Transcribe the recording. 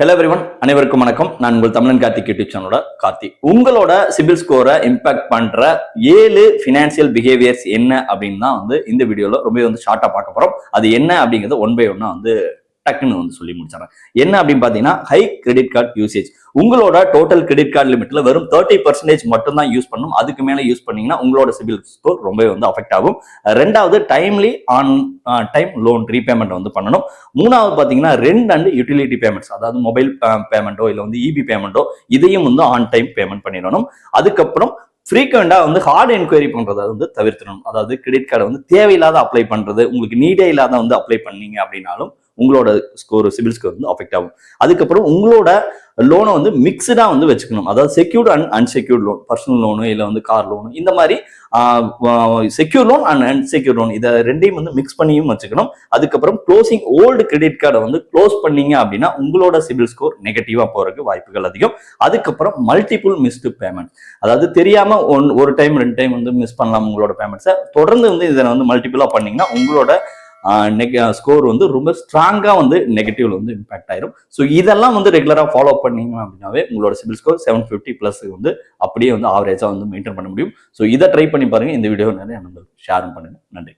Hello everyone, அனைவருக்கும் வணக்கம். நான் உங்கள் தமிழன் கார்த்திக் யூடியூப் சேனலோட கார்த்திக். உங்களோட சிபில் ஸ்கோரை இம்பாக்ட் பண்ற 7 ஃபினான்சியல் பிஹேவியர்ஸ் என்ன அப்படின்னு தான் இந்த வீடியோல ரொம்ப ஷார்ட்டா பார்க்க போறோம். அது என்ன அப்படிங்கிறது ஒன் பை ஒன்னா டக்குன்னு சொல்லி முடிச்சிடறேன். என்ன அப்படின்னு பாத்தீங்கன்னா, ஹை கிரெடிட் கார்டு யூசேஜ். உங்களோட டோட்டல் கிரெடிட் கார்டு லிமிட்ல வெறும் 30% மட்டும் தான் யூஸ் பண்ணணும். அதுக்கு மேல யூஸ் பண்ணீங்கன்னா உங்களோட சிபில் ஸ்கோர் ரொம்ப அஃபெக்ட் ஆகும். ரெண்டாவது, timely on time loan repayment பண்ணணும். மூணாவது பாத்தீங்கன்னா, ரெண்ட் அண்ட் யூட்டிலிட்டி பேமெண்ட்ஸ், அதாவது மொபைல் பேமெண்டோ இல்ல இபி பேமெண்டோ, இதையும் ஆன் டைம் பேமெண்ட் பண்ணிடணும். அதுக்கப்புறம் ஃப்ரீக்வெண்டா ஹார்ட் என்கொயரி பண்றதை தவிர்த்திடணும். அதாவது கிரெடிட் கார்டை தேவையில்லாத அப்ளை பண்றது, உங்களுக்கு நீடே இல்லாத அப்ளை பண்ணீங்க அப்படின்னாலும் உங்களோட ஸ்கோர் சிபில் ஸ்கோர் அஃபெக்ட் ஆகும். அதுக்கப்புறம் உங்களோட லோனை மிக்ஸ்டா வச்சுக்கணும். அதாவது secured and unsecured loan, personal loan இல்ல கார் லோனு, இந்த மாதிரி secure loan and unsecure loan, இதை ரெண்டையும் மிக்ஸ் பண்ணியும் வச்சுக்கணும். அதுக்கப்புறம் க்ளோசிங் ஓல்டு கிரெடிட் கார்டை க்ளோஸ் பண்ணீங்க அப்படின்னா உங்களோட சிபில் ஸ்கோர் நெகட்டிவா போறதுக்கு வாய்ப்புகள் அதிகம். அதுக்கப்புறம் மல்டிபிள் மிஸ்டு பேமெண்ட், அதாவது தெரியாம ஒரு டைம் 2 டைம் மிஸ் பண்ணலாம் உங்களோட பேமெண்ட்ஸை. தொடர்ந்து இதை மல்டிபிளா பண்ணீங்கன்னா உங்களோட ஸ்கோர் ரொம்ப ஸ்ட்ராங்கா நெகட்டிவ்ல இம்பாக்ட் ஆயிரும். ஸோ இதெல்லாம் ரெகுலரா ஃபாலோ பண்ணீங்க அப்படின்னாவே உங்களோட சிபில் ஸ்கோர் 750+ அப்படியே ஆவரேஜா மெயின்டைன் பண்ண முடியும். ஸோ இதை ட்ரை பண்ணி பாருங்க. இந்த வீடியோ நிறைய ஷேரும் பண்ணுங்க. நன்றி.